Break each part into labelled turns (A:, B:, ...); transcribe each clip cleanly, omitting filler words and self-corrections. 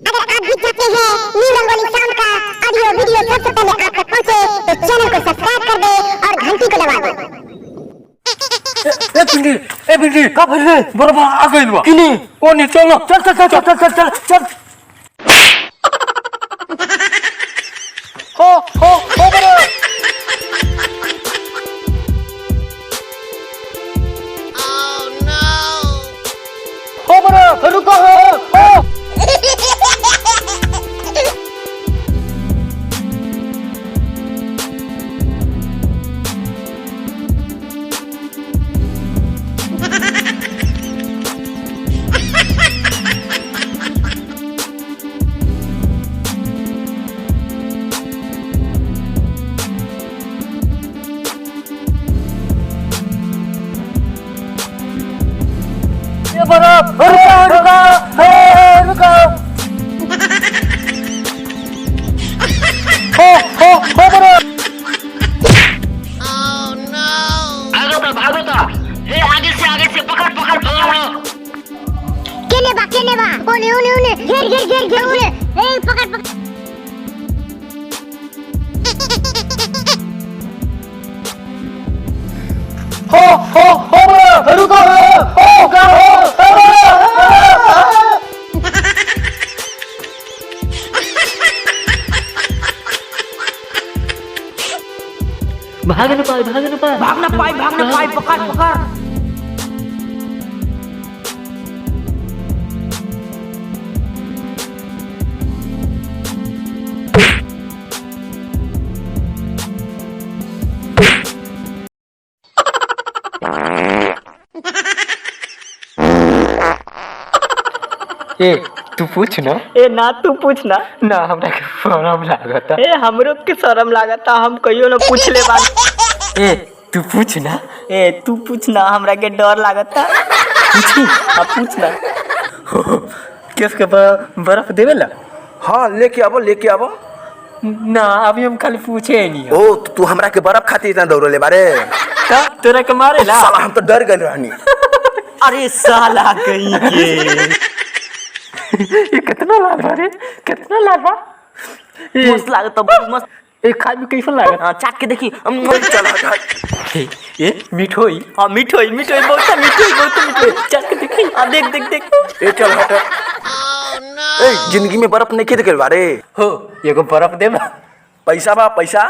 A: अगर आप भी चाहते हैं न्यू रंगोली साउंड का ऑडियो वीडियो सबसे पहले आप तक पहुंचे तो चैनल को सब्सक्राइब कर दे और घंटी को दबा दो।
B: ए बिंदी का भले बराबर आ गइल बा किनी ओने चल चल चल चल चल चल चल चल हो बरा ओह नो हो बरा रुको हो रुका हो बरा
C: ओह नो भागो था हे आगे से पकड़ भगाओ
A: केने बा ओने घेर ओने ए पकड़
B: हो बरा रुको
C: भागना पाए पकड़
B: ए तू पूछ ना
D: ए ना तू पूछ ना
B: ना हमरा के शरम लागता
D: ए हमरो के शरम लागता हम कहियो ना पूछ ले बानी
B: ए तू पूछ ना
D: ए तू पूछ ना हमरा के डर लागता
B: पूछी
D: अब पूछ ना
B: किस के बर्फ देवेला
E: हाँ लेके आवो
B: ना अभी हम खाली पूछे नहीं
E: ओ तू हमरा के बर्फ खाती इतना दौड़ले बारे
B: का तोरा के मारेला
E: साला हम तो डर गए रहनी।
D: अरे साला कहीं के
B: ये कितना लाल बा रे कितना लाल बा
D: मस्त लागता बहुत मस्त
B: ए खाए में कैसा लागत
D: हां चाट के देखी
E: चल हट
B: ए मिठोई
D: हां मिठोई बहुत मिठोई चाट के देखी हां देख
E: ए चल हट ए जिंदगी में बर्फ नहीं खेद के बारे
B: हो एगो बर्फ देबा
E: पैसा बा पैसा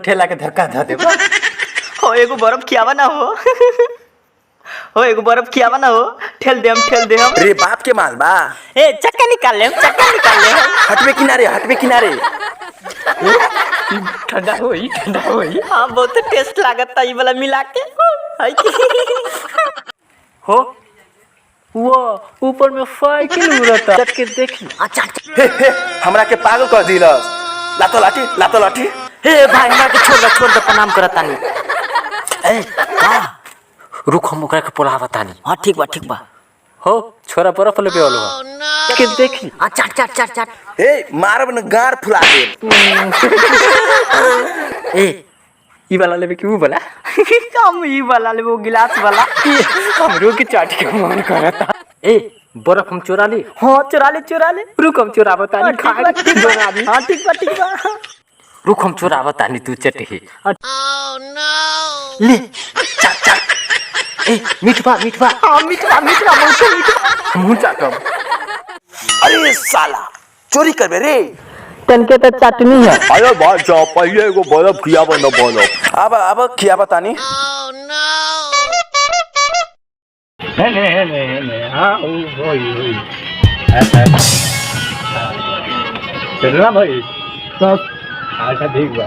B: ठेला के धक्का ध देबा
D: हो एगो बर्फ खियावा ना हो एगो बर्फ खियावा ना हो ठेल दे हम
E: रे बाप के माल बा
D: ए चक्का निकाल ले
E: हटवे किनारे
B: ठंडा होई
D: हां बहुत टेस्ट लागता ई वाला मिला के है की
B: हो वो ऊपर में साइकिल उड़ता चट के देखी
D: अच्छा
E: हे हमरा के पागल कर दिलस लातो लाठी
D: हे भाई हमरा के छोड़ दे प्रणाम करता नी ए का
B: रुक हम ओकरा के पोलावा तानी
D: हां ठीक बा
B: हो छोरा बर्फ लेबे वाला के देखी
D: आ चाट
E: ए मारब न गार फुला दे
B: ए ई वाला लेबे कि ऊ वाला
D: हम ई वाला ले वो गिलास वाला
B: हमरो के चाट के मन करता ए बर्फ हम चोरा ली
D: हां चोरा ले
B: रुक हम चोरावा तानी खा दोनों आदमी
D: हां ठीक बा
B: रुक हम चोरावा तानी तू चटही
C: ओह नो
B: ले चाट ए मीठवा
D: हां मीठा बहुत
B: मुंह चाटब
E: अरे साला चोरी करबे रे
D: तनके तो चटनी है
E: अरे भाई जा पहले एगो बर्फ खियाबो न बोलो अब खियाबा तानी
C: ओह नो
B: ने हां ओई चलना भाई सब अच्छा ठीक बा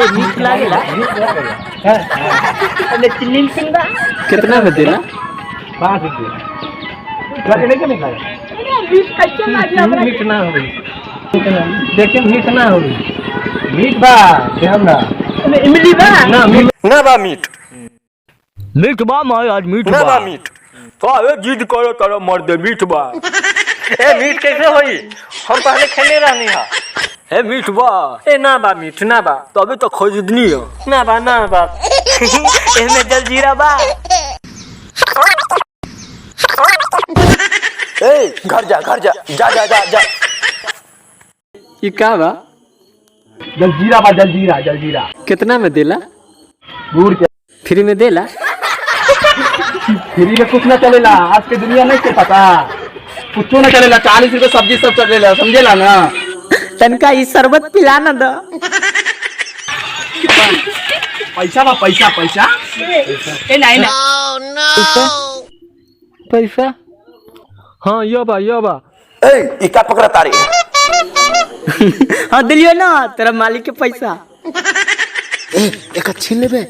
D: ए मीठ लागेला अबे चिल्ली सिंगा
B: कितना में देना 5 रुपए गाड़ी नहीं करने का
D: मीठ कैसे लागी हमरा
B: मीठ ना होई देखिए मीठ ना होई मीठ बा ध्यान ना
D: इमली बा
E: ना बा मीठ
B: मीठ बा मैं आज मीठ
E: ना बा मीठ
B: तो ए जिद करो मर दे मीठ बा
E: ए मीठ कैसे होई हम पहले खेले रहनी हा
B: ए मीठ बा ए ना बा मीठ ना बा तभी तो खोजदनी हो ना बा
D: एमे जलजीरा बा
E: ए घर जा जा जा जा जा जा।
B: ये का बा?
F: जलजीरा बा, जलजीरा जलजीरा।
B: कितना में देला?
F: गुड़ के
B: फ्री में देला?
F: फ्री में कुछ ना चलेला, आज के दुनिया नहीं के पता, कुछ ना चलेला। 40 रुपए सब्जी सब चलेला, समझेला ना।
B: तनका ई शरबत पिला ना दो।
F: पैसा बा, पैसा पैसा। ए नहीं ना
B: पैसा? हाँ यो बा।
E: ए इका पकड़ा तारी।
D: हाँ दिलियो ना तेरा मालिक के पैसा।
E: ए एक छीन लेबे।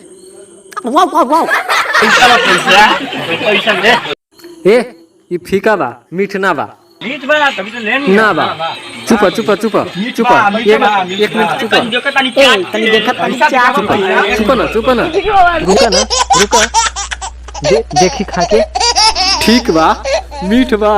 D: वाह वाह वाह।
F: पैसा बा, पैसा दे।
B: ए ये फीका बा, मीठ ना बा।
F: मीठ बा तभी तो लेनी
B: ना बा। चुप एक मिनट चुप।
D: तनी देखत तनी क्या
B: चुप ना रुका। देखी खा के। ठीक बा, मीठ बा।